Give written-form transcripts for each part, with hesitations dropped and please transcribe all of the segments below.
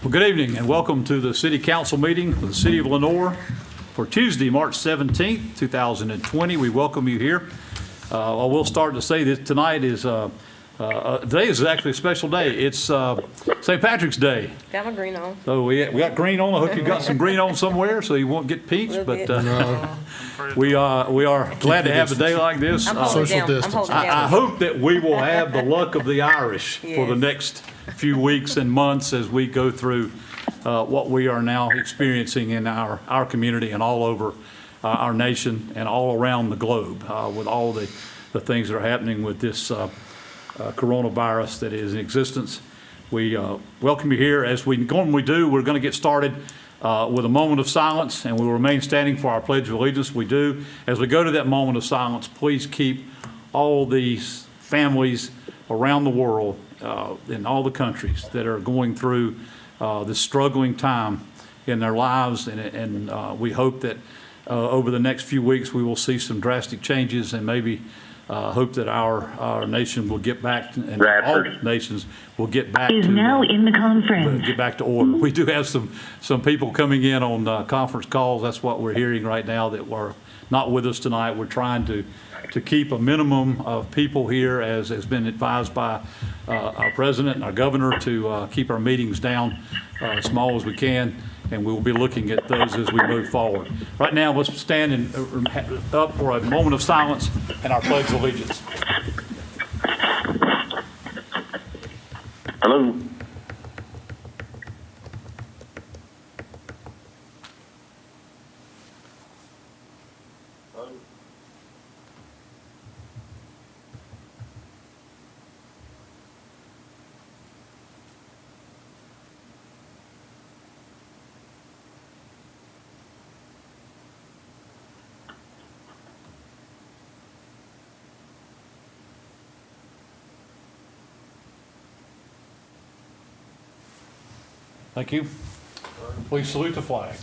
Well, good evening and welcome to the City Council meeting for the City of Lenoir for Tuesday, March 17th, 2020. We welcome you here. I will start to say that tonight is, today is actually a special day. It's St. Patrick's Day. Got my green on. So we got green on. I hope you got some green on somewhere so you won't get peached. But we are glad to have a day like this. I'm holding Social down. I'm distance. holding I down. hope that we will have the luck of the Irish for the Yes. next few weeks and months as we go through what we are now experiencing in our community and all over our nation and all around the globe with all the things that are happening with this coronavirus that is in existence. We welcome you here. As we normally do, we're going to get started with a moment of silence, and we will remain standing for our Pledge of Allegiance. We do. As we go to that moment of silence, please keep all these families around the world in all the countries that are going through this struggling time in their lives, and we hope that over the next few weeks we will see some drastic changes, and maybe hope that our nation will get back, and all nations will get back is to now in the conference. get back to order. We do have some people coming in on conference calls. That's what we're hearing right now that were not with us tonight. We're trying to keep a minimum of people here, as has been advised by our president and our governor, to keep our meetings down as small as we can, and we will be looking at those as we move forward. Right now, let's stand up for a moment of silence and our Pledge of Allegiance. Hello. Thank you. Please salute the flag.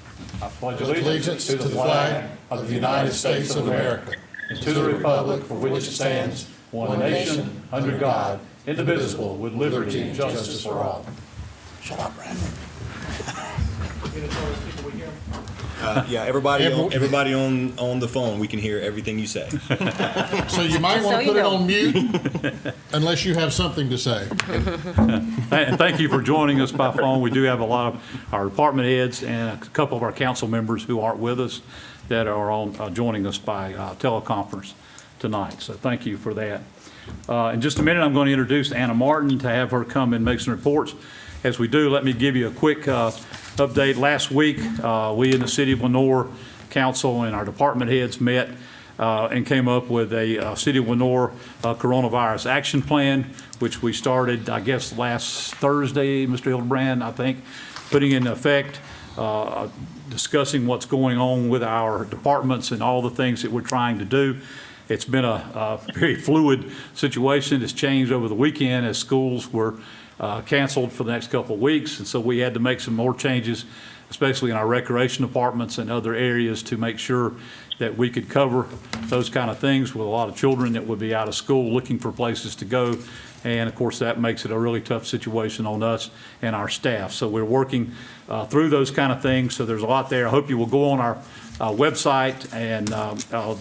I pledge Allegiance to the flag of the United States of America and to the republic for which it stands, one nation, under God, indivisible, with liberty and justice for all. Shut up, Brandon. Yeah, everybody on the phone, we can hear everything you say. So you might Just want so to you put it know. on mute unless you have something to say. And thank you for joining us by phone. We do have a lot of our department heads and a couple of our council members who aren't with us that are on joining us by teleconference tonight. So thank you for that. In just a minute, I'm going to introduce Anna Martin to have her come and make some reports. As we do, let me give you a quick update. Last week, we in the City of Lenoir Council and our department heads met and came up with a City of Lenoir coronavirus action plan, which we started, I guess, last Thursday, Mr. Hildebrand, I think, putting into effect, discussing what's going on with our departments and all the things that we're trying to do. It's been a very fluid situation. It's changed over the weekend as schools were canceled for the next couple of weeks, and so we had to make some more changes, especially in our recreation departments and other areas, to make sure that we could cover those kind of things with a lot of children that would be out of school looking for places to go. And of course, that makes it a really tough situation on us and our staff. So we're working through those kind of things. So there's a lot there. I hope you will go on our website and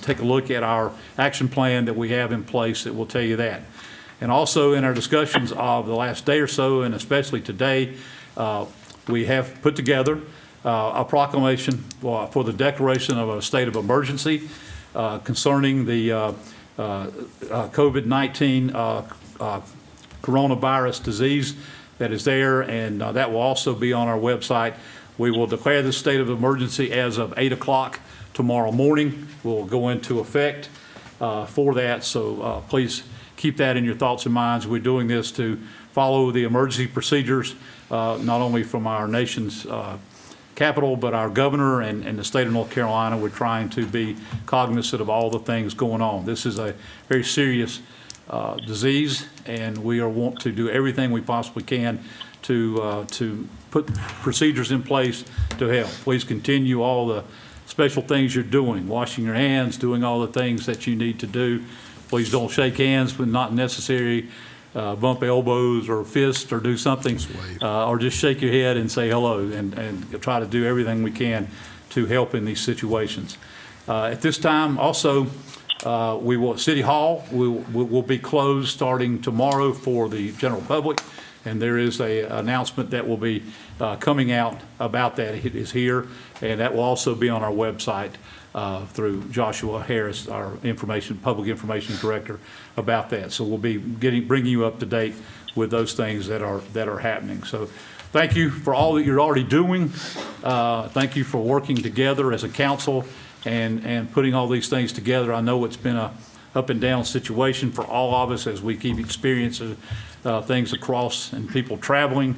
take a look at our action plan that we have in place that will tell you that. And also in our discussions of the last day or so, and especially today, we have put together a proclamation for the declaration of a state of emergency concerning the COVID-19 coronavirus disease that is there, and that will also be on our website. We will declare this state of emergency as of 8 o'clock tomorrow morning. We'll go into effect for that, so please keep that in your thoughts and minds. We're doing this to follow the emergency procedures, not only from our nation's capital, but our governor and the state of North Carolina. We're trying to be cognizant of all the things going on. This is a very serious disease, and we want to do everything we possibly can to put procedures in place to help. Please continue all the special things you're doing, washing your hands, doing all the things that you need to do. Please don't shake hands when not necessary. bump elbows or fists or do something, or just shake your head and say hello, and try to do everything we can to help in these situations. At this time, also, City Hall will be closed starting tomorrow for the general public, and there is a announcement that will be coming out about that. It is here, and that will also be on our website through Joshua Harris, our public information director, about that. So we'll be bringing you up to date with those things that are happening. So thank you for all that you're already doing. Thank you for working together as a council and putting all these things together. I know it's been a up and down situation for all of us as we keep experiencing things across and people traveling.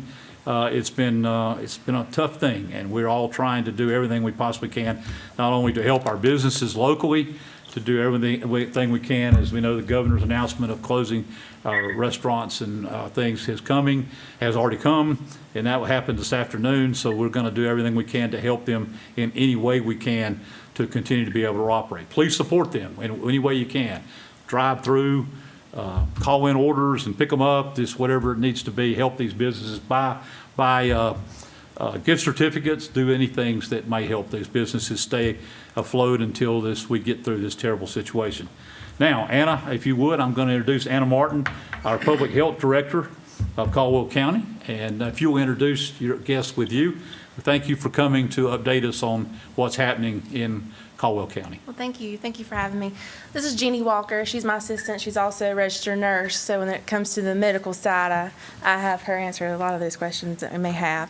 It's been a tough thing, and we're all trying to do everything we possibly can, not only to help our businesses locally, to do everything we can. As we know, the governor's announcement of closing our restaurants and things has already come, and that will happen this afternoon. So we're going to do everything we can to help them in any way we can to continue to be able to operate. Please support them in any way you can. Drive through, call in orders and pick them up, just whatever it needs to be. Help these businesses, buy gift certificates, do anything that may help these businesses stay afloat until we get through this terrible situation. Now, Anna, if you would, I'm going to introduce Anna Martin, our Public Health Director of Caldwell County, and if you'll introduce your guests with you. Thank you for coming to update us on what's happening in Caldwell County. Well, thank you. Thank you for having me. This is Jeannie Walker. She's my assistant. She's also a registered nurse. So when it comes to the medical side, I have her answer a lot of those questions that we may have.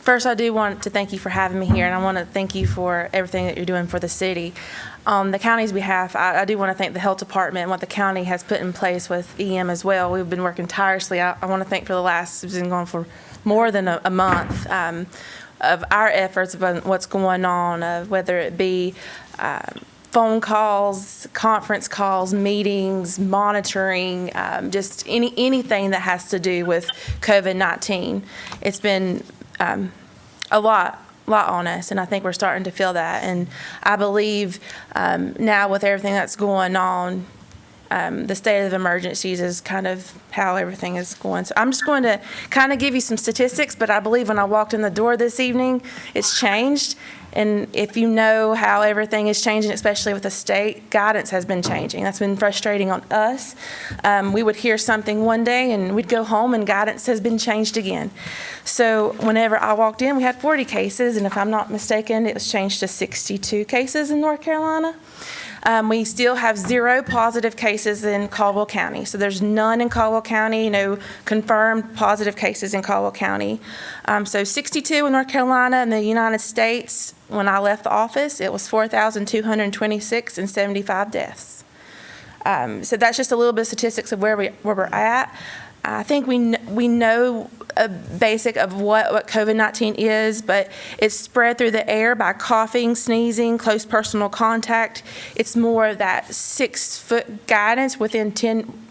First, I do want to thank you for having me here, and I want to thank you for everything that you're doing for the city. On the county's behalf, I do want to thank the health department and what the county has put in place with EM as well. We've been working tirelessly. I want to thank for the last, it's been going for more than a month, of our efforts about what's going on, whether it be phone calls, conference calls, meetings, monitoring, just anything that has to do with COVID-19. It's been a lot on us, and I think we're starting to feel that. And I believe now with everything that's going on, the state of emergencies is kind of how everything is going. So I'm just going to kind of give you some statistics, but I believe when I walked in the door this evening, it's changed. And if you know how everything is changing, especially with the state, guidance has been changing. That's been frustrating on us. We would hear something one day and we'd go home and guidance has been changed again. So whenever I walked in, we had 40 cases, and if I'm not mistaken, it was changed to 62 cases in North Carolina. We still have 0 positive cases in Caldwell County. So there's none in Caldwell County, no confirmed positive cases in Caldwell County. So 62 in North Carolina. In the United States, when I left the office, it was 4,226 and 75 deaths. So that's just a little bit of statistics of where we're at. I think we know a basic of what COVID-19 is, but it's spread through the air by coughing, sneezing, close personal contact. It's more of that 6-foot guidance within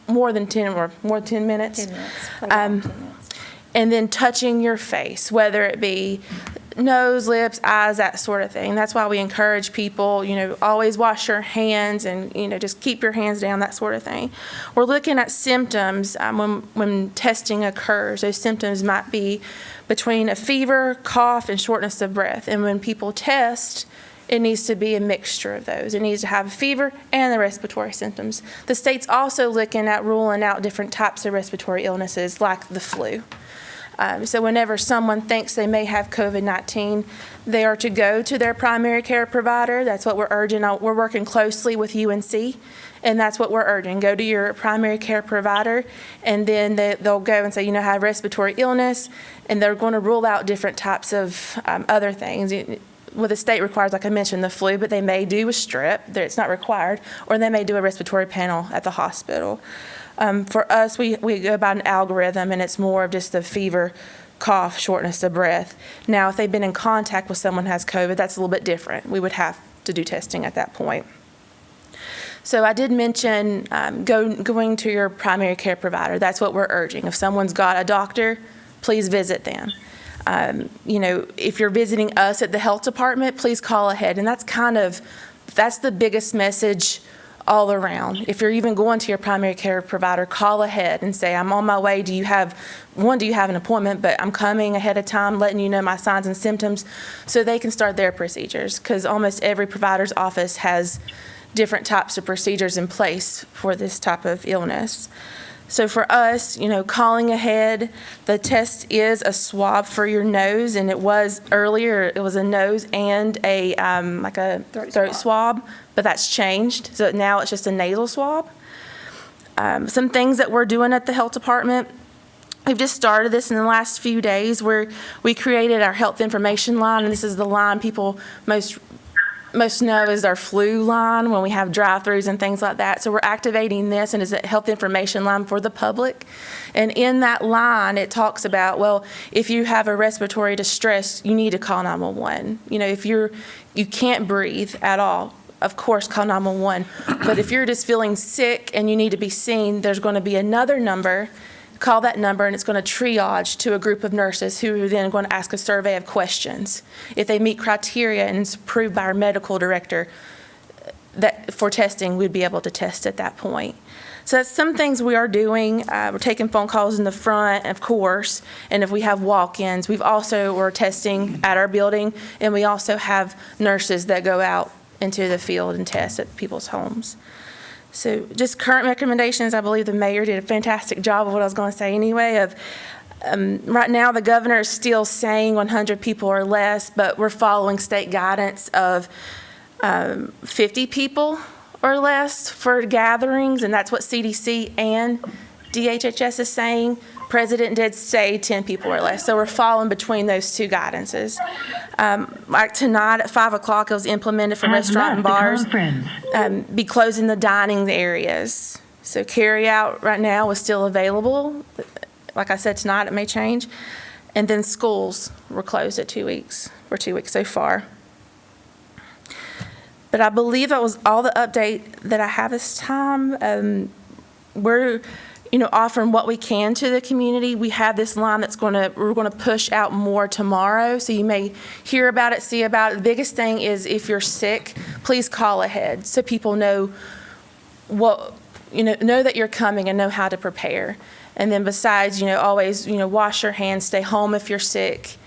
more than 10 minutes. 10 minutes. And then touching your face, whether it be nose, lips, eyes, that sort of thing. That's why we encourage people, always wash your hands and, just keep your hands down, that sort of thing. We're looking at symptoms when testing occurs. Those symptoms might be between a fever, cough, and shortness of breath. And when people test, it needs to be a mixture of those. It needs to have a fever and the respiratory symptoms. The state's also looking at ruling out different types of respiratory illnesses like the flu. So whenever someone thinks they may have COVID-19, they are to go to their primary care provider. That's what we're urging. We're working closely with UNC, and that's what we're urging. Go to your primary care provider, and then they'll go and say, I have respiratory illness, and they're going to rule out different types of other things. Well, the state requires, like I mentioned, the flu, but they may do a strep. It's not required, or they may do a respiratory panel at the hospital. For us, we go by an algorithm, and it's more of just the fever, cough, shortness of breath. Now, if they've been in contact with someone who has COVID, that's a little bit different. We would have to do testing at that point. So I did mention going to your primary care provider. That's what we're urging. If someone's got a doctor, please visit them. If you're visiting us at the health department, please call ahead. And that's the biggest message all around. If you're even going to your primary care provider, call ahead and say, I'm on my way. Do you have an appointment? But I'm coming ahead of time, letting you know my signs and symptoms so they can start their procedures, because almost every provider's office has different types of procedures in place for this type of illness. So for us, calling ahead, the test is a swab for your nose, and it was earlier, it was a nose and a like a throat swab, but that's changed. So now it's just a nasal swab. Some things that we're doing at the health department, we've just started this in the last few days, where we created our health information line, and this is the line people most know is our flu line when we have drive-throughs and things like that. So we're activating this, and it's a health information line for the public. And in that line, it talks about, well, if you have a respiratory distress, you need to call 911. If you can't breathe at all, of course, call 911. But if you're just feeling sick and you need to be seen, there's going to be another number. Call that number, and it's going to triage to a group of nurses who are then going to ask a survey of questions. If they meet criteria and it's approved by our medical director that for testing, we'd be able to test at that point. So that's some things we are doing. We're taking phone calls in the front, of course, and if we have walk-ins, we're testing at our building, and we also have nurses that go out into the field and test at people's homes. So just current recommendations, I believe the mayor did a fantastic job of what I was going to say anyway. Right now, the governor is still saying 100 people or less, but we're following state guidance of 50 people or less for gatherings, and that's what CDC and DHHS is saying. President did say 10 people or less, so we're following between those two guidances. Like tonight at 5 o'clock, it was implemented for restaurant and bars. Be closing the dining areas. So carry out right now is still available. Like I said, tonight it may change. And then schools were closed at 2 weeks, for 2 weeks so far. But I believe that was all the update that I have this time. We're offering what we can to the community. We have this line we're going to push out more tomorrow, so you may hear about it, see about it. The biggest thing is if you're sick, please call ahead so people know know that you're coming and know how to prepare. And then besides, always, wash your hands, stay home if you're sick,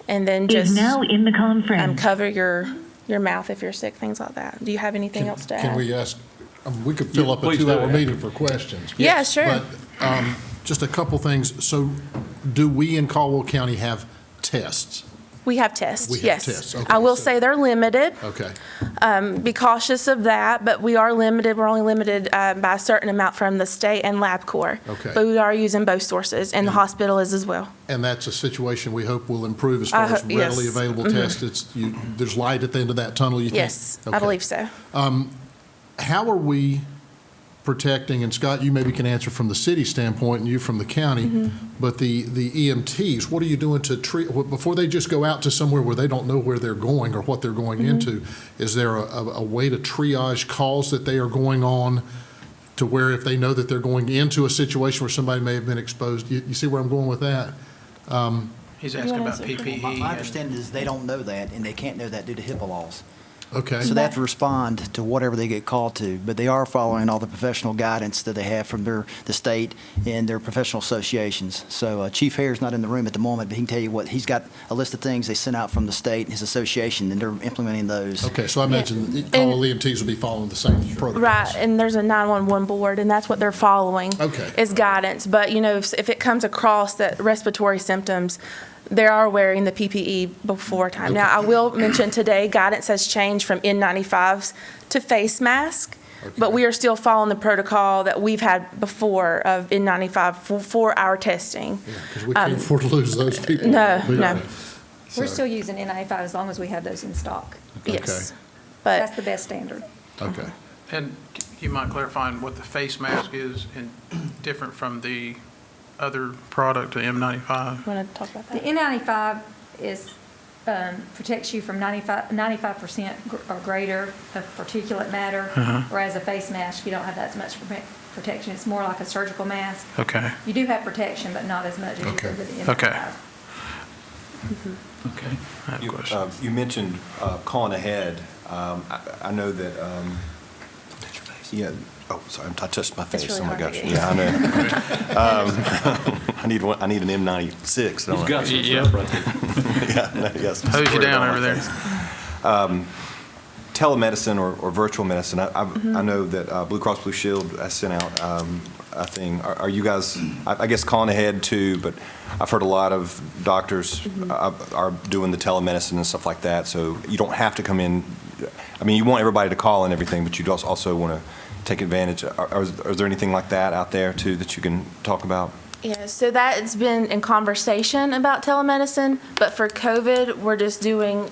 and then just now in the conference. Cover your mouth if you're sick, things like that. Do you have anything else to add? Can we ask, we could fill Yeah, up a please go 2-hour ahead. meeting for questions. Yeah, sure. But just a couple things. So do we in Caldwell County have tests? We have tests, We have yes. tests, okay, I will so- say they're limited. Okay. Be cautious of that, but we are limited. We're only limited by a certain amount from the state and LabCorp. Okay. But we are using both sources, and the hospital is as well. And that's a situation we hope will improve as far as yes. readily available tests. There's light at the end of that tunnel, you think? Yes, I Okay. believe so. How are we protecting, and Scott, you maybe can answer from the city standpoint and you from the county, but the EMTs, what are you doing to treat, before they just go out to somewhere where they don't know where they're going or what they're going into, is there a way to triage calls that they are going on to where if they know that they're going into a situation where somebody may have been exposed, you see where I'm going with that? He's asking about answer? PPE. My and- understanding is they don't know that, and they can't know that due to HIPAA laws. Okay. So they have to respond to whatever they get called to, but they are following all the professional guidance that they have from the state and their professional associations. So Chief Hare's not in the room at the moment, but he can tell you he's got a list of things they sent out from the state and his association, and they're implementing those. Okay, so I imagine Caldwell EMTs will be following the same protocols. Right, and there's a 911 board, and that's what they're following. Okay. Is guidance. But, if it comes across that respiratory symptoms, they are wearing the PPE before time. Now, I will mention today, guidance has changed from N95s to face mask, but we are still following the protocol that we've had before of N95 for our testing. Because we can't afford to lose those people. No, We- no. We're So- still using N95 as long as we have those in stock. Yes. That's But, the best standard. Okay. And you mind clarifying what the face mask is and different from the other product, the M95? want to talk about The that? N95 protects you from 95% or greater of particulate matter, whereas a face mask, you don't have that much protection. It's more like a surgical mask. Okay, You do have protection, but not as much as you Okay. do with the N95. Okay. okay. I have a question. You mentioned calling ahead. I know that Yeah. Oh, sorry, I touched my face. really Oh my hard to gosh. get. Yeah, I know. I need an M96. Don't He's I? got some Yeah. stuff right there. Yeah, no, yes. Hose you down over there. Telemedicine or virtual medicine. I know that Blue Cross Blue Shield has sent out a thing. Are you guys, I guess, calling ahead too? But I've heard a lot of doctors are doing the telemedicine and stuff like that. So you don't have to come in. I mean, you want everybody to call and everything, but you also want to take advantage. Is there anything like that out there too that you can talk about? Yeah, so that's been in conversation about telemedicine, but for COVID, we're just doing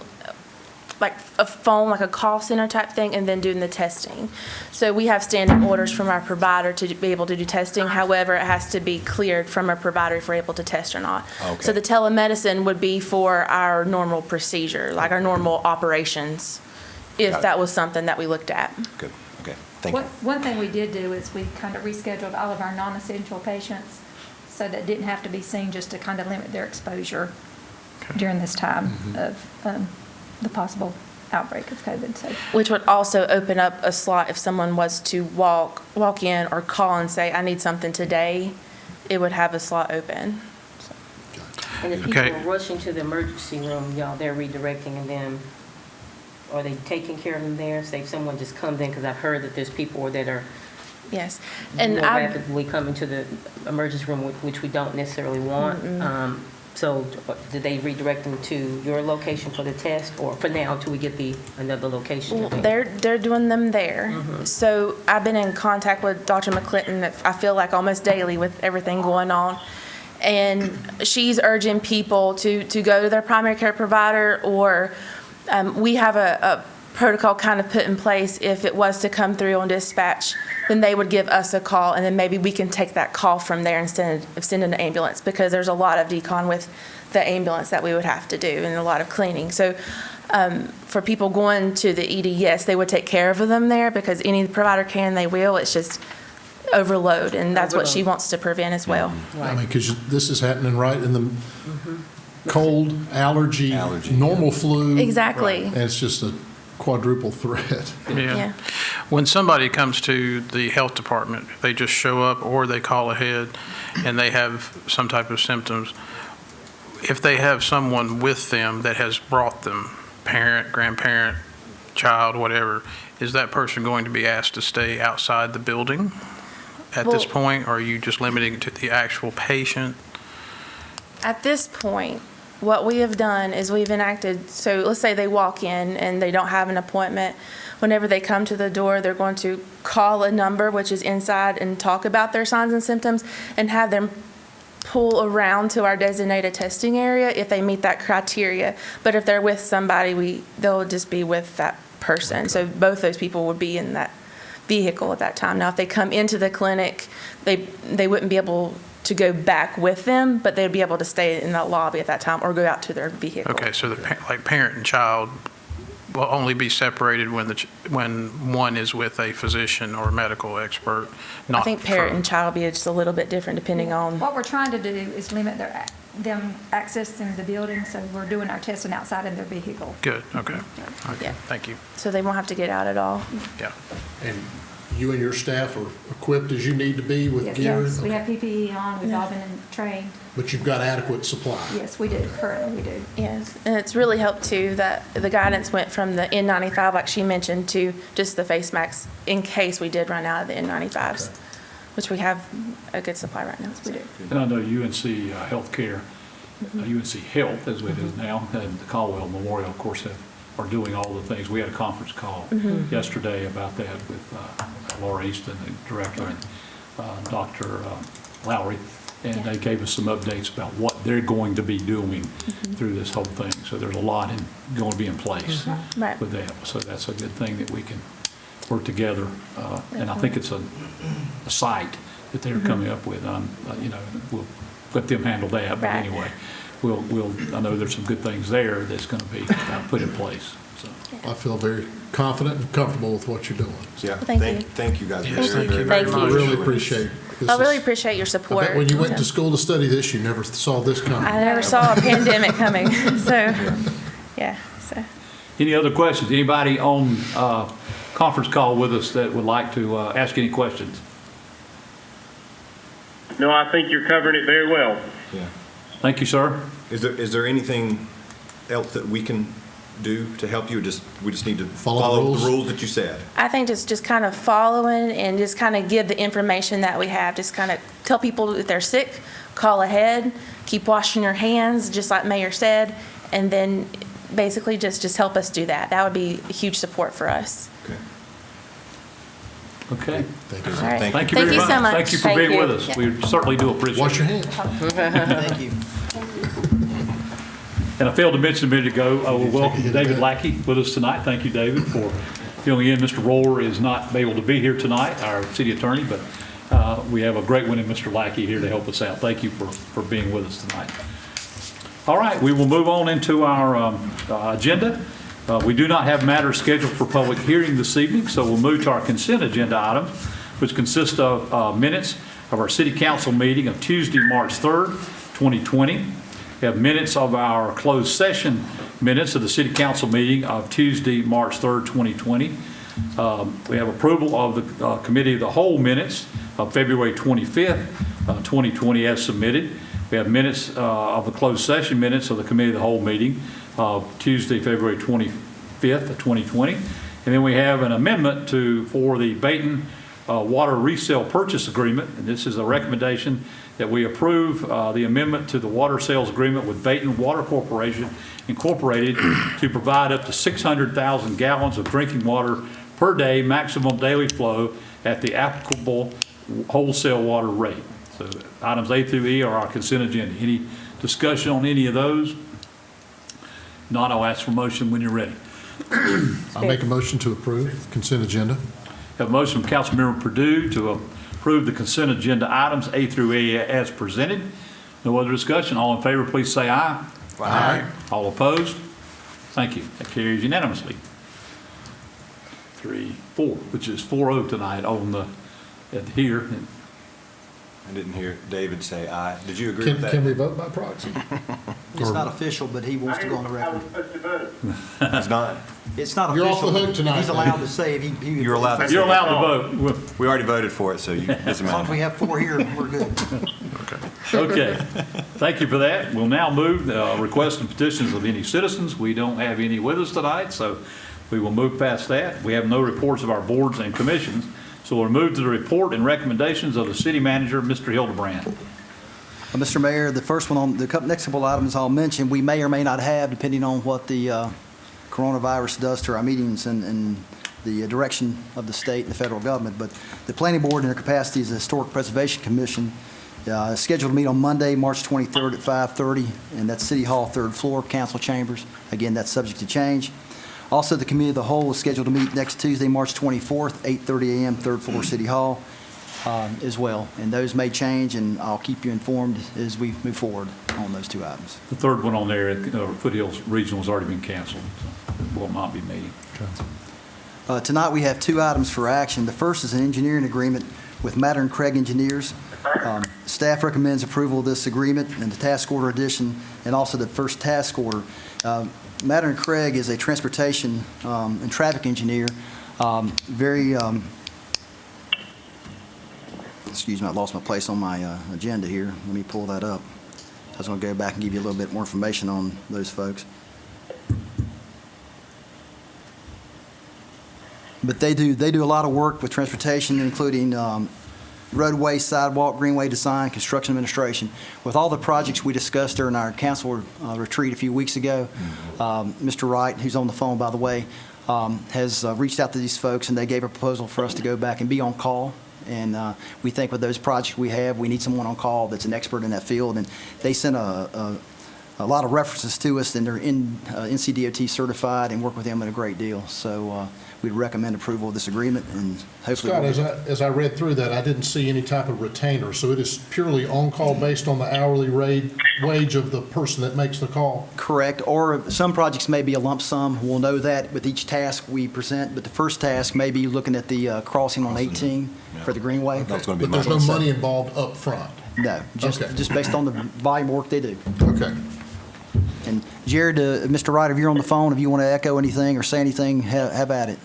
like a phone, like a call center type thing, and then doing the testing. So we have standing orders from our provider to be able to do testing. However, it has to be cleared from our provider if we're able to test or not. Okay. So the telemedicine would be for our normal procedure, like our normal operations, Got if it. that was something that we looked at. Good. Okay. Thank you. One thing we did do is we kind of rescheduled all of our non-essential patients so that didn't have to be seen, just to kind of limit their exposure during this time of the possible outbreak of COVID. So Which would also open up a slot if someone was to walk in or call and say, I need something today, it would have a slot open. And if Okay. people are rushing to the emergency room, y'all, they're redirecting them, are they taking care of them there? Say if someone just comes in, because I've heard that there's people that are Yes. more And I, rapidly coming to the emergency room, which we don't necessarily want. So did they redirect them to your location for the test, or for now until we get another location? well, they're doing them there. So I've been in contact with Dr. McClinton, I feel like almost daily with everything going on. And she's urging people to go to their primary care provider, or we have a protocol kind of put in place. If it was to come through on dispatch, then they would give us a call, and then maybe we can take that call from there instead of sending an ambulance, because there's a lot of decon with the ambulance that we would have to do and a lot of cleaning. So for people going to the ED, yes, they would take care of them there, because any provider can, they will. It's just overload, and that's what she wants to prevent as well. I mean, because this is happening right in the cold, allergy, normal flu. Exactly. And it's just a quadruple threat. Yeah. When somebody comes to the health department, they just show up or they call ahead and they have some type of symptoms, if they have someone with them that has brought them, parent, grandparent, child, whatever, is that person going to be asked to stay outside the building at this Well- point? Or are you just limiting it to the actual patient? At this point, what we have done is we've enacted, so let's say they walk in and they don't have an appointment. Whenever they come to the door, they're going to call a number, which is inside, and talk about their signs and symptoms, and have them pull around to our designated testing area if they meet that criteria. But if they're with somebody, they'll just be with that person. So both those people would be in that vehicle at that time. Now, if they come into the clinic, they wouldn't be able to go back with them, but they'd be able to stay in the lobby at that time or go out to their vehicle. Okay, so like parent and child will only be separated when one is with a physician or medical expert, not I think parent for- and child will be just a little bit different depending on, what we're trying to do is limit them accessing the building, so we're doing our testing outside in their vehicle. Good, okay. Okay, Yeah. thank you. so they won't have to get out at all. Yeah. And you and your staff are equipped as you need to be with gear? Yes, we have PPE on, we've all been trained. But you've got adequate supply? Yes, we do, currently we do. Yes, and it's really helped too that the guidance went from the N95, like she mentioned, to just the face masks in case we did run out of the N95s, which we have a good supply right now. We do. And I know UNC Healthcare, UNC Health, as it is now, and the Caldwell Memorial, of course, are doing all the things. We had a conference call yesterday about that with Laura Easton, the director, and Dr. Lowry, and they gave us some updates about what they're going to be doing through this whole thing. So there's a lot going to be in place Right. with that. So that's a good thing that we can work together. And I think it's a site that they're coming up with. We'll let them handle that, but Right. anyway, I know there's some good things there that's going to be put in place, so. I feel very confident and comfortable with what you're doing. Yeah. Thank you. Thank you guys. Yes, very, thank you very very I much. really appreciate this. I really is- appreciate your I support. bet when you went to school to study this, you never saw this coming. I never saw a pandemic coming, so, yeah, so. Any other questions? Anybody on conference call with us that would like to ask any questions? No, I think you're covering it very well. Yeah. Thank you, sir. Is there anything else that we can do to help you, or we just need to Follow the follow rules? the rules that you said? I think just kind of following and just kind of give the information that we have. Just kind of tell people if they're sick, call ahead, keep washing your hands, just like Mayor said, and then basically just help us do that. That would be a huge support for us. Okay. Okay. Thank you. All right. Thank Thank you Thank very you much. so much. Thank you for Thank being you. with us. We certainly do appreciate it. Wash your hands. Thank you. And I failed to mention a minute ago, we'll welcome David Lackey with us tonight. Thank you, David, for filling in. Mr. Rohr is not able to be here tonight, our city attorney, but we have a great one in Mr. Lackey here to help us out. Thank you for being with us tonight. All right, we will move on into our agenda. We do not have matters scheduled for public hearing this evening, so we'll move to our consent agenda items, which consist of minutes of our city council meeting of Tuesday, March 3rd, 2020. We have minutes of our closed session minutes of the city council meeting of Tuesday, March 3rd, 2020. We have approval of the committee of the whole minutes of February 25th, 2020 as submitted. We have minutes of the closed session minutes of the committee of the whole meeting of Tuesday, February 25th of 2020. And then we have an amendment for the Baton water resale purchase agreement. And this is a recommendation that we approve the amendment to the water sales agreement with Baton Water Corporation Incorporated to provide up to 600,000 gallons of drinking water per day, maximum daily flow at the applicable wholesale water rate. So items A through E are our consent agenda. Any discussion on any of those? Not, I'll ask for motion when you're ready. I make a motion to approve consent agenda. Have a motion from Councilmember Perdue to approve the consent agenda items A through E as presented. No other discussion. All in favor, please say aye. Aye. All opposed? Thank you. That carries unanimously. 3-4, which is 4-0 tonight here. I didn't hear David say aye. Did you agree with that? Can we vote by proxy? It's not official, but he wants to go on the I was record. supposed to vote. It's not. It's not You're official. off the hook tonight, He's Dave. allowed to say if he. You're allowed to say You're allowed to vote. We already voted for it, so it doesn't As long as we matter. have 4 here, we're good. Okay. Thank you for that. We'll now move requests and petitions of any citizens. We don't have any with us tonight, so we will move past that. We have no reports of our boards and commissions. So we'll move to the report and recommendations of the city manager, Mr. Hildebrand. Mr. Mayor, the first one on the next couple items I'll mention, we may or may not have, depending on what the coronavirus does to our meetings and the direction of the state and the federal government. But the planning board in their capacity as the Historic Preservation Commission is scheduled to meet on Monday, March 23rd at 5:30, and that's City Hall, 3rd floor, council chambers. Again, that's subject to change. Also, the committee of the whole is scheduled to meet next Tuesday, March 24th, 8:30 a.m., 3rd floor, City Hall as well. And those may change, and I'll keep you informed as we move forward on those two items. The third one on there, Foothills Regional, has already been canceled, so will not be meeting. Tonight, we have 2 items for action. The first is an engineering agreement with Matter and Craig Engineers. Staff recommends approval of this agreement and the task order addition, and also the first task order. Matter and Craig is a transportation and traffic engineer. Excuse me, I lost my place on my agenda here. Let me pull that up. I was going to go back and give you a little bit more information on those folks. But they do a lot of work with transportation, including roadway, sidewalk, greenway design, construction administration. With all the projects we discussed during our council retreat a few weeks ago, Mr. Wright, who's on the phone, by the way, has reached out to these folks, and they gave a proposal for us to go back and be on call. And we think with those projects we have, we need someone on call that's an expert in that field. And they sent a lot of references to us, and they're NCDOT certified and work with them in a great deal. So we'd recommend approval of this agreement, and hopefully. Scott, as I read through that, I didn't see any type of retainer, so it is purely on-call based on the hourly wage of the person that makes the call? Correct, or some projects may be a lump sum. We'll know that with each task we present, but the first task may be looking at the crossing on 18 for the Greenway. That's going to be But there's no money involved up front? No, just based on the volume of work they do. Okay. And Jared, Mr. Wright, if you're on the phone, if you want to echo anything or say anything, have at it.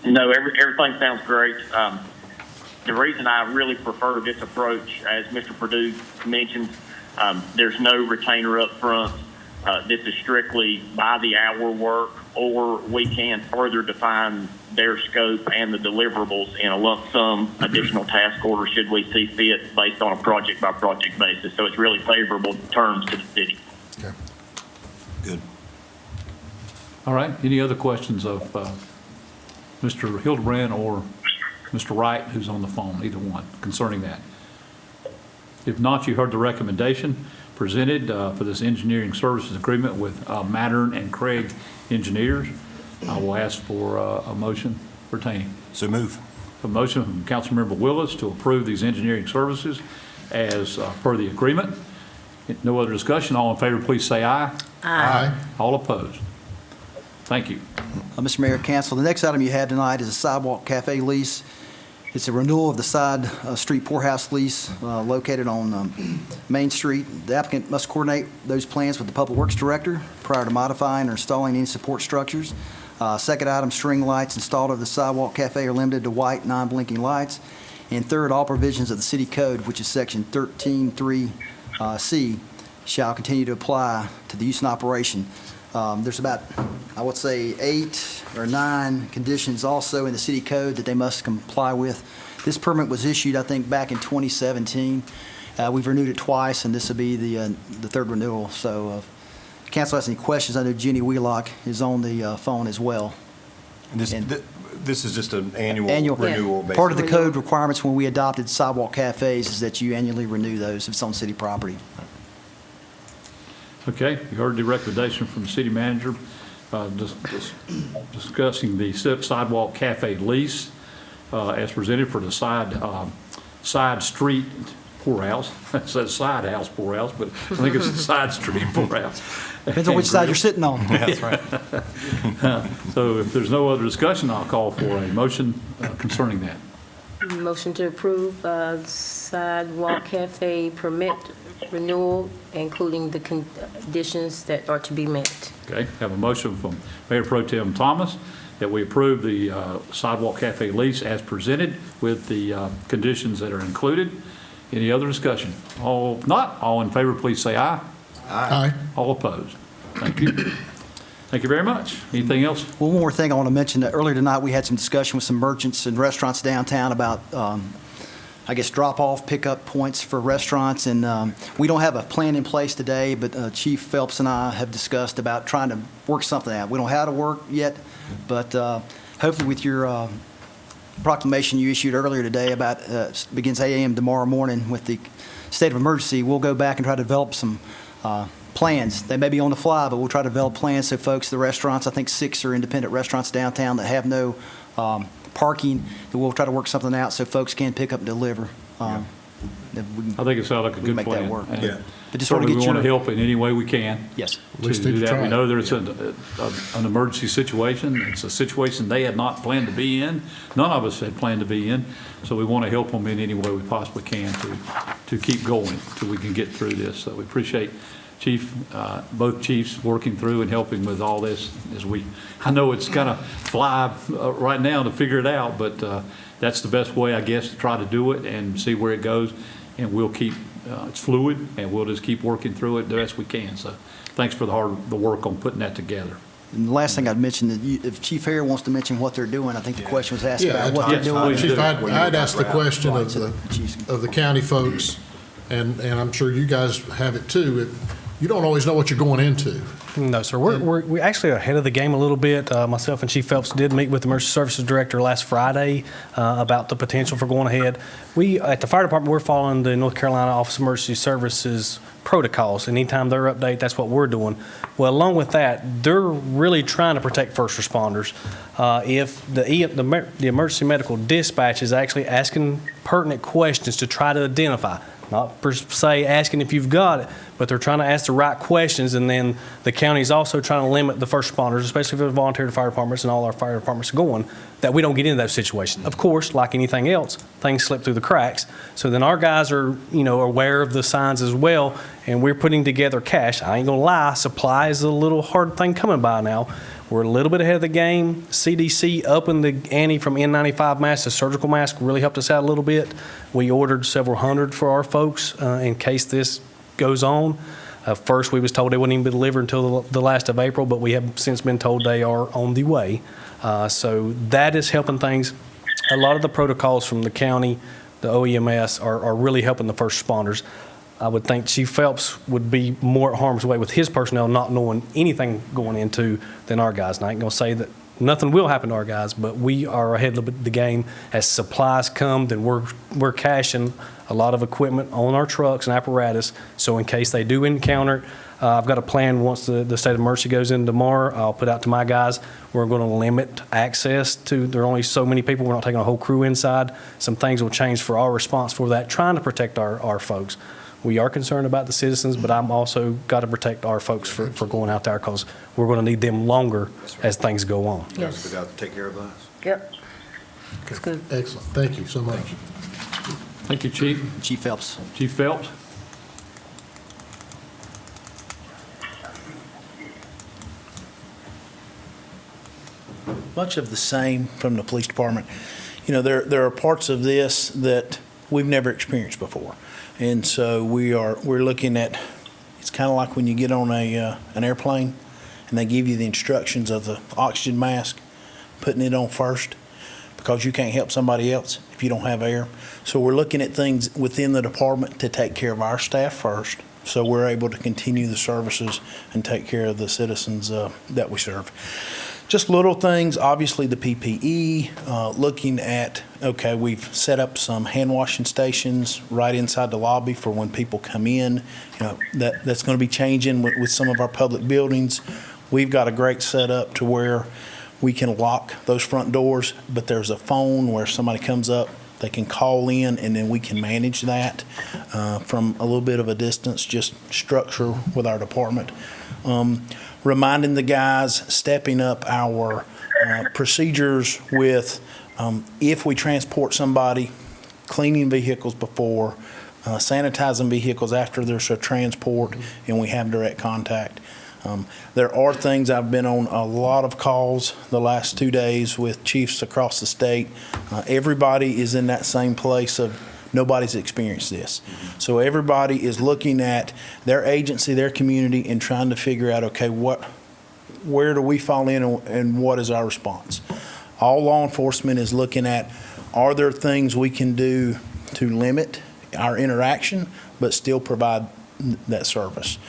No, everything sounds great. The reason I really prefer this approach, as Mr. Perdue mentioned, there's no retainer up front. This is strictly by the hour work, or we can further define their scope and the deliverables in a lump sum additional task order should we see fit based on a project by project basis. So it's really favorable terms to the city. Okay. Good. All right, any other questions of Mr. Hildebrand or Mr. Wright, who's on the phone, either one, concerning that? If not, you heard the recommendation presented for this engineering services agreement with Mattern and Craig Engineers. I will ask for a motion pertaining. So move. A motion from Councilmember Willis to approve these engineering services as per the agreement. No other discussion. All in favor, please say aye. Aye. All opposed. Thank you. Mr. Mayor, Council, the next item you have tonight is a sidewalk cafe lease. It's a renewal of the side street poorhouse lease located on Main Street. The applicant must coordinate those plans with the Public Works Director prior to modifying or installing any support structures. Second item, string lights installed over the sidewalk cafe are limited to white, non-blinking lights. And third, all provisions of the city code, which is section 13.3C, shall continue to apply to the use and operation. There's about, I would say, 8 or 9 conditions also in the city code that they must comply with. This permit was issued, I think, back in 2017. We've renewed it twice, and this will be the third renewal. So if council has any questions, I know Jenny Wheelock is on the phone as well. And this is just an annual renewal, basically. Part of the code requirements when we adopted sidewalk cafes is that you annually renew those if it's on city property. Okay, you heard the recommendation from the city manager discussing the sidewalk cafe lease as presented for the side street poorhouse. It says side house poorhouse, but I think it's the side street poorhouse. Depends on which side you're sitting on. Yeah, that's right. So if there's no other discussion, I'll call for a motion concerning that. Motion to approve sidewalk cafe permit renewal, including the conditions that are to be met. Okay, have a motion from Mayor Pro Tem Thomas that we approve the sidewalk cafe lease as presented with the conditions that are included. Any other discussion? All not, all in favor, please say aye. Aye. All opposed. Thank you. Thank you very much. Anything else? One more thing I want to mention. Earlier tonight, we had some discussion with some merchants and restaurants downtown about, I guess, drop-off pickup points for restaurants. And we don't have a plan in place today, but Chief Phelps and I have discussed about trying to work something out. We don't know how to work yet, but hopefully with your proclamation you issued earlier today about begins 8 a.m. tomorrow morning with the state of emergency, we'll go back and try to develop some plans. They may be on the fly, but we'll try to develop plans so folks, the restaurants, I think 6 are independent restaurants downtown that have no parking, that we'll try to work something out so folks can pick up and deliver. I think it sounds like a good make plan. that work. And Yeah. But just want to certainly get we your... want to help in any way we can. Yes. At least To need do to that. try. We know there's an emergency situation. It's a situation they had not planned to be in. None of us had planned to be in. So we want to help them in any way we possibly can to keep going till we can get through this. So we appreciate both chiefs working through and helping with all this I know it's kind of fly right now to figure it out, but that's the best way, I guess, to try to do it and see where it goes. And we'll keep, it's fluid, and we'll just keep working through it the best we can. So thanks for the work on putting that together. And the last thing I'd mention, that if Chief Hare wants to mention what they're doing, I think the question was asked Yeah, about what they're yes, doing. please. Chief, I'd asked the question Right, of so the chief's- the county folks, and I'm sure you guys have it too. You don't always know what you're going into. No, sir. We're actually ahead of the game a little bit. Myself and Chief Phelps did meet with the Emergency Services Director last Friday about the potential for going ahead. We, at the fire department, we're following the North Carolina Office of Emergency Services protocols. And anytime they're update, that's what we're doing. Well, along with that, they're really trying to protect first responders. If the emergency medical dispatch is actually asking pertinent questions to try to identify, not per se asking if you've got it, but they're trying to ask the right questions, and then the county's also trying to limit the first responders, especially if they're volunteer fire departments and all our fire departments are going, that we don't get into those situations. Of course, like anything else, things slip through the cracks. So then our guys are, aware of the signs as well, and we're putting together cash. I ain't gonna lie, supply is a little hard thing coming by now. We're a little bit ahead of the game. CDC opened the ante from N95 masks to surgical masks, really helped us out a little bit. We ordered several hundred for our folks in case this goes on. First, we was told they wouldn't even be delivered until the last of April, but we have since been told they are on the way. So that is helping things. A lot of the protocols from the county, the OEMS, are really helping the first responders. I would think Chief Phelps would be more at harm's way with his personnel not knowing anything going into than our guys. And I ain't going to say that nothing will happen to our guys, but we are ahead of the game. As supplies come, then we're caching a lot of equipment on our trucks and apparatus. So in case they do encounter it, I've got a plan once the state of emergency goes in tomorrow. I'll put out to my guys. We're going to limit access to, there are only so many people. We're not taking a whole crew inside. Some things will change for our response for that, trying to protect our folks. We are concerned about the citizens, but I'm also got to protect our folks for going out there because we're going to need them longer as things go on. Yes. We got to take care of us. Yep. That's good. Excellent. Thank you so much. Thank you, Chief. Chief Phelps. Chief Phelps? Much of the same from the police department. You know, there are parts of this that we've never experienced before. And so we're looking at, it's kind of like when you get on an airplane and they give you the instructions of the oxygen mask, putting it on first because you can't help somebody else if you don't have air. So we're looking at things within the department to take care of our staff first, so we're able to continue the services and take care of the citizens that we serve. Just little things, obviously the PPE, looking at, okay, we've set up some hand washing stations right inside the lobby for when people come in. You know, that's going to be changing with some of our public buildings. We've got a great setup to where we can lock those front doors, but there's a phone where somebody comes up, they can call in, and then we can manage that from a little bit of a distance, just structure with our department. Reminding the guys, stepping up our procedures with if we transport somebody, cleaning vehicles before, sanitizing vehicles after there's a transport and we have direct contact. There are things, I've been on a lot of calls the last 2 days with chiefs across the state. Everybody is in that same place of nobody's experienced this. So everybody is looking at their agency, their community, and trying to figure out, okay, where do we fall in and what is our response? All law enforcement is looking at, are there things we can do to limit our interaction but still provide that service?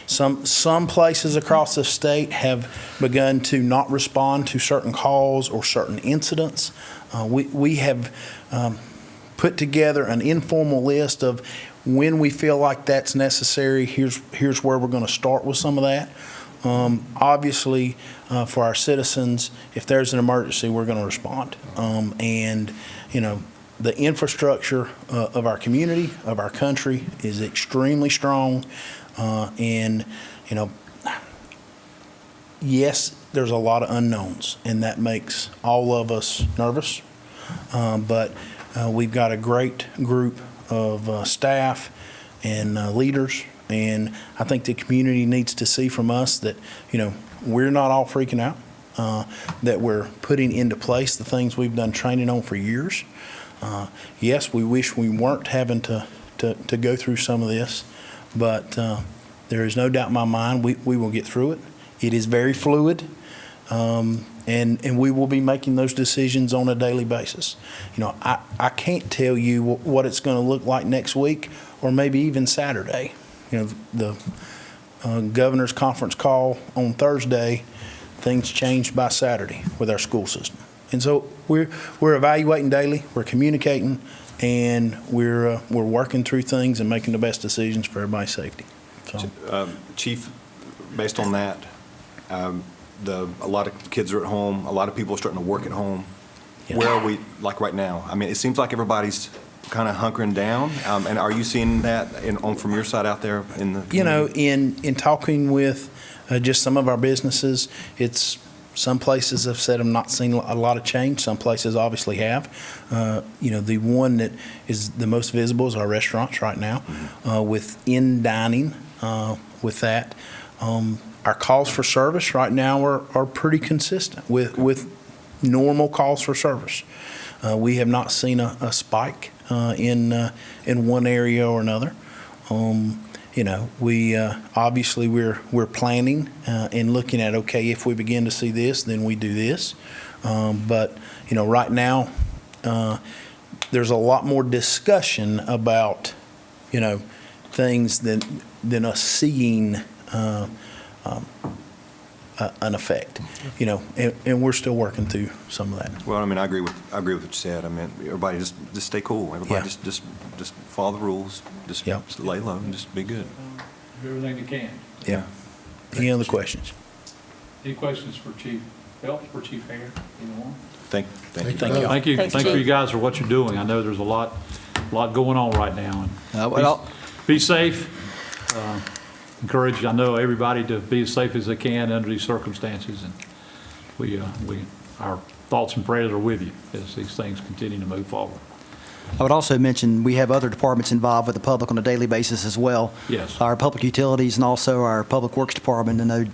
Some places across the state have begun to not respond to certain calls or certain incidents. We have put together an informal list of when we feel like that's necessary. Here's where we're going to start with some of that. Obviously, for our citizens, if there's an emergency, we're going to respond. And, you know, the infrastructure of our community, of our country, is extremely strong. And, you know, yes, there's a lot of unknowns, and that makes all of us nervous. But we've got a great group of staff and leaders, and I think the community needs to see from us that, you know, we're not all freaking out, that we're putting into place the things we've done training on for years. Yes, we wish we weren't having to go through some of this, but there is no doubt in my mind we will get through it. It is very fluid. And we will be making those decisions on a daily basis. You know, I can't tell you what it's going to look like next week or maybe even Saturday. You know, the governor's conference call on Thursday, things changed by Saturday with our school system. And so we're evaluating daily, we're communicating, and we're working through things and making the best decisions for everybody's safety. So, Chief, based on that, a lot of kids are at home. A lot of people are starting to work at home. Yeah. Where are we, like right now? I mean, it seems like everybody's kind of hunkering down. And are you seeing that from your side out there in the community? You know, in talking with just some of our businesses, it's Some places have said I'm not seeing a lot of change. Some places obviously have. The one that is the most visible is our restaurants right now, with in-dining with that. Our calls for service right now are pretty consistent with normal calls for service. We have not seen a spike in one area or another. We obviously we're planning and looking at, okay, if we begin to see this, then we do this. But right now there's a lot more discussion about things than us seeing an effect. And we're still working through some of that. Well, I mean, I agree with what you said. I mean, everybody just stay cool. Everybody just follow the rules. Just lay low and just be good. Do everything you can. Yeah. Any other questions? Any questions for Chief Phelps or Chief Hare? Either one? Thank you. Thank you. Thank you. Thanks, Thank you Chief. guys for what you're doing. I know there's a lot going on right now. And Well, be safe. Encourage, I know, everybody to be as safe as they can under these circumstances. And our thoughts and prayers are with you as these things continue to move forward. I would also mention we have other departments involved with the public on a daily basis as well. Yes. Our public utilities and also our public works department. I know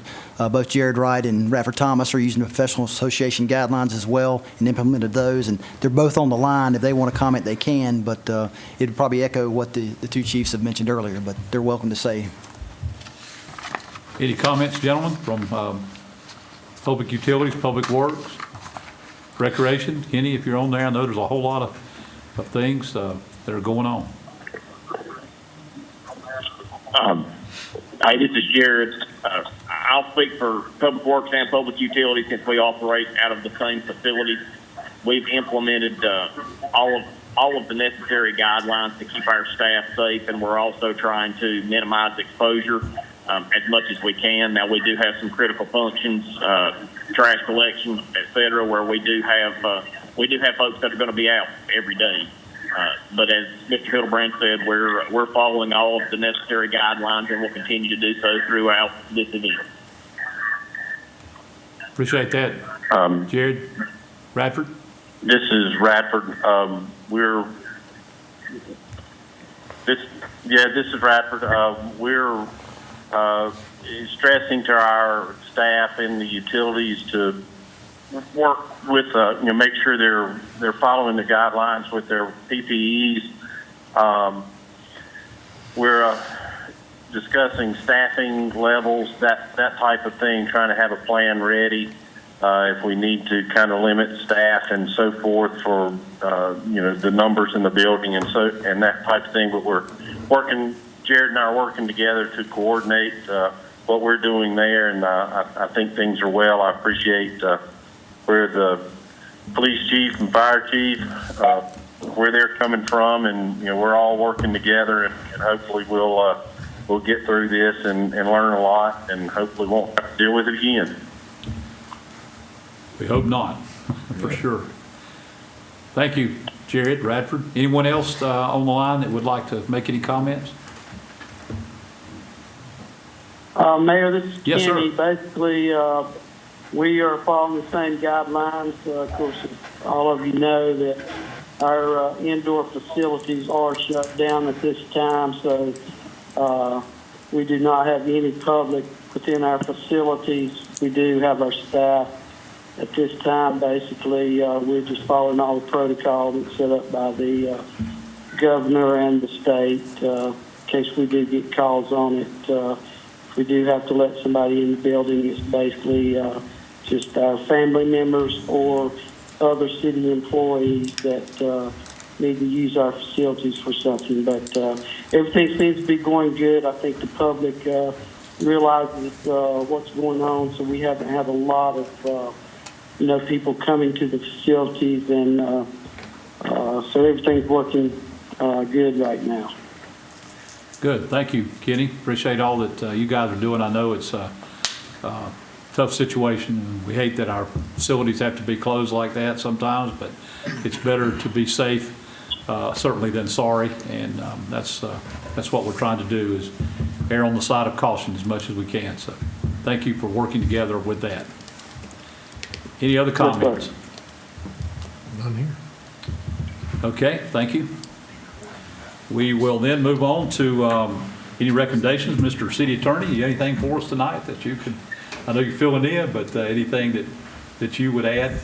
both Jared Wright and Radford Thomas are using the professional association guidelines as well and implemented those. And they're both on the line. If they want to comment, they can. But it would probably echo what the two chiefs have mentioned earlier. But they're welcome to say. Any comments, gentlemen, from public utilities, public works, recreation? Kenny, if you're on there, I know there's a whole lot of things that are going on. Hey, this is Jared. I'll speak for Public Works and Public Utilities since we operate out of the same facility. We've implemented all of the necessary guidelines to keep our staff safe, and we're also trying to minimize exposure as much as we can. Now, we do have some critical functions, trash collection, et cetera, where we do have folks that are going to be out every day. But as Mr. Hildebrand said, we're following all of the necessary guidelines, and we'll continue to do so throughout this event. Appreciate that. Jared, Radford? This is Radford. This is Radford. We're stressing to our staff in the utilities to work with, make sure they're following the guidelines with their PPEs. We're discussing staffing levels, that type of thing, trying to have a plan ready if we need to kind of limit staff and so forth for the numbers in the building and that type of thing. But we're working. Jared and I are working together to coordinate what we're doing there, and I think things are well. I appreciate where the police chief and fire chief, where they're coming from, and we're all working together, and hopefully we'll get through this and learn a lot, and hopefully won't have to deal with it again. We hope not, for sure. Thank you, Jared, Radford. Anyone else on the line that would like to make any comments? Mayor, this is Yes, Kenny. sir. Basically, we are following the same guidelines. Of course, all of you know that our indoor facilities are shut down at this time, so we do not have any public within our facilities. We do have our staff. At this time, basically, we're just following all the protocol that's set up by the governor and the state. In case we do get calls on it, if we do have to let somebody in the building, it's basically just our family members or other city employees that need to use our facilities for something. But everything seems to be going good. I think the public realizes what's going on, so we haven't had a lot of people coming to the facilities, and so everything's working good right now. Good. Thank you, Kenny. Appreciate all that you guys are doing. I know it's a tough situation. We hate that our facilities have to be closed like that sometimes, but it's better to be safe, certainly, than sorry. And that's what we're trying to do, is err on the side of caution as much as we can. So thank you for working together with that. Any other comments? None here. Okay, thank you. We will then move on to any recommendations. Mr. City Attorney, you have anything for us tonight that you could, I know you're filling in, but anything that you would add?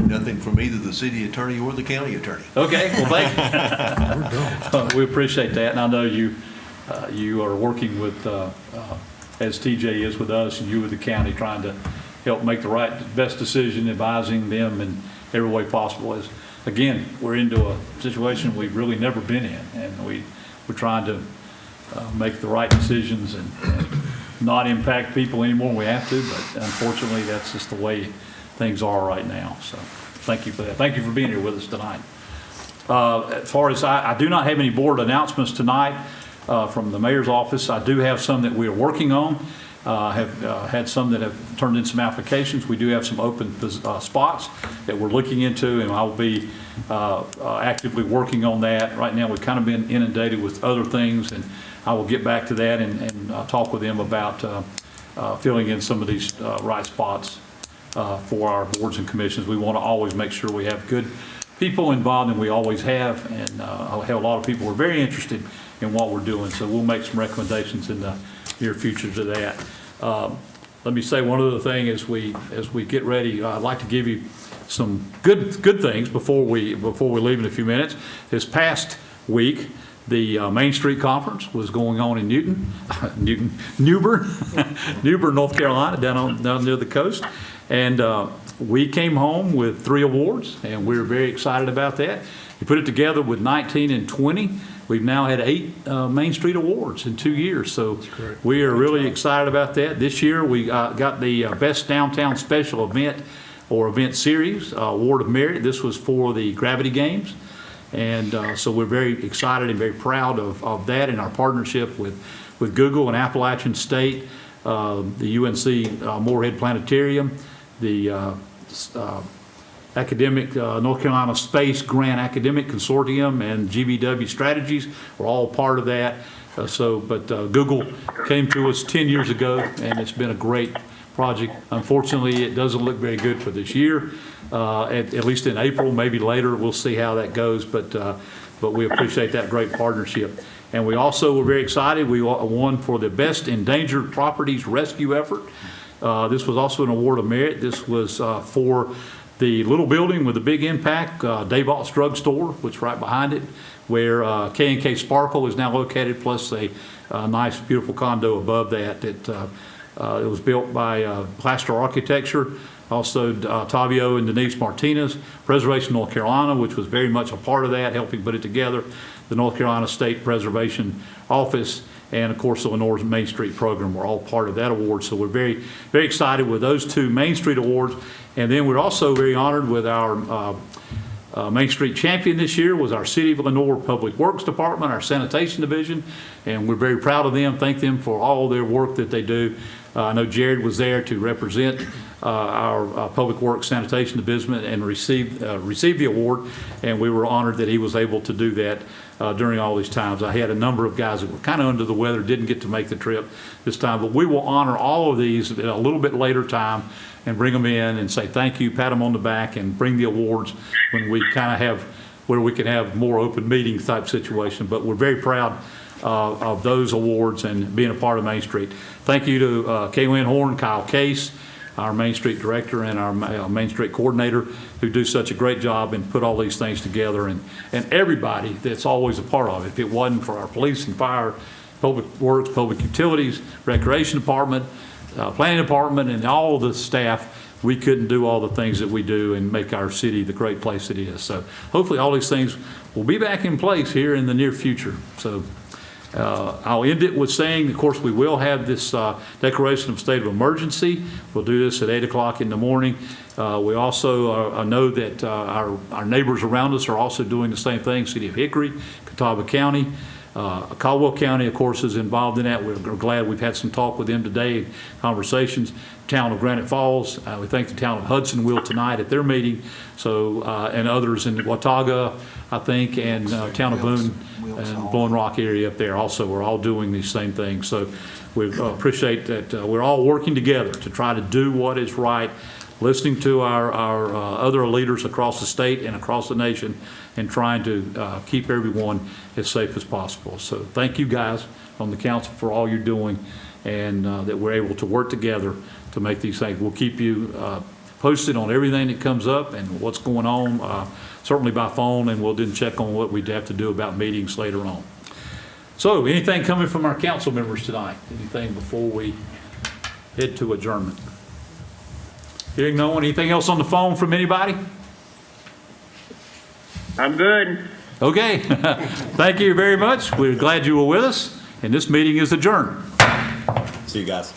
Nothing from either the city attorney or the county attorney. Okay, well, thank you. We appreciate that, and I know you are working with, as TJ is with us, and you with the county, trying to help make the best decision, advising them in every way possible. As again, we're into a situation we've really never been in, and we're trying to make the right decisions and not impact people any more than we have to, but unfortunately, that's just the way things are right now. So thank you for that. Thank you for being here with us tonight. As far as I do not have any board announcements tonight from the mayor's office. I do have some that we are working on. Have had some that have turned in some applications. We do have some open spots that we're looking into, and I will be actively working on that. Right now, we've kind of been inundated with other things, and I will get back to that and talk with them about filling in some of these right spots for our boards and commissions. We want to always make sure we have good people involved, and we always have, and I have a lot of people who are very interested in what we're doing, so we'll make some recommendations in the near future to that. Let me say one other thing as we get ready. I'd like to give you some good things before we leave in a few minutes. This past week, the Main Street Conference was going on in Newbern, North Carolina, down near the coast, and we came home with 3 awards, and we're very excited about that. You put it together with 19 and 20. We've now had 8 Main Street Awards in 2 years, so we are really excited about that. This year we got the Best Downtown Special Event or Event Series Award of Merit. This was for the Gravity Games, and so we're very excited and very proud of that in our partnership with Google and Appalachian State, the UNC Moorhead Planetarium, the Academic North Carolina Space Grant Academic Consortium, and GBW Strategies were all part of that. But Google came to us 10 years ago, and it's been a great project. Unfortunately, it doesn't look very good for this year, at least in April, maybe later. We'll see how that goes, but we appreciate that great partnership. And we also were very excited. We won for the Best Endangered Properties Rescue Effort. This was also an award of merit. This was for the little building with a big impact, Dave Alt's Drug Store, which is right behind it, where K&K Sparkle is now located, plus a nice, beautiful condo above that. It was built by Plaster Architecture, also Tavio and Denise Martinez, Preservation North Carolina, which was very much a part of that, helping put it together, the North Carolina State Preservation Office, and of course the Lenore's Main Street program were all part of that award. So we're very, very excited with those 2 Main Street awards. And then we're also very honored with our Main Street champion this year was our City of Lenore Public Works Department, our Sanitation Division, and we're very proud of them, thank them for all their work that they do. I know Jared was there to represent our Public Works Sanitation Division and receive the award, and we were honored that he was able to do that during all these times. I had a number of guys that were kind of under the weather, didn't get to make the trip this time, but we will honor all of these at a little bit later time and bring them in and say thank you, pat them on the back, and bring the awards when we kind of have, where we can have more open meeting type situation. But we're very proud of those awards and being a part of Main Street. Thank you to Kaylin Horn, Kyle Case, our Main Street Director, and our Main Street Coordinator, who do such a great job and put all these things together, and everybody that's always a part of it. If it wasn't for our police and fire, Public Works, Public Utilities, Recreation Department, Planning Department, and all the staff, we couldn't do all the things that we do and make our city the great place it is. So hopefully all these things will be back in place here in the near future. So I'll end it with saying, of course, we will have this declaration of state of emergency. We'll do this at 8 o'clock in the morning. We also know that our neighbors around us are also doing the same thing. City of Hickory, Catawba County, Caldwell County, of course, is involved in that. We're glad we've had some talk with them today, conversations. Town of Granite Falls, we think the town of Hudson will tonight at their meeting. So, and others in Watauga, I think, and town of Boone and Blowing Rock area up there also. We're all doing these same things. So we appreciate that we're all working together to try to do what is right, listening to our other leaders across the state and across the nation, and trying to keep everyone as safe as possible. So thank you guys on the council for all you're doing, and that we're able to work together to make these things. We'll keep you posted on everything that comes up and what's going on, certainly by phone, and we'll then check on what we'd have to do about meetings later on. So anything coming from our council members tonight? Anything before we head to adjournment? Hearing no one, anything else on the phone from anybody? I'm good. Okay. Thank you very much. We're glad you were with us, and this meeting is adjourned. See you guys.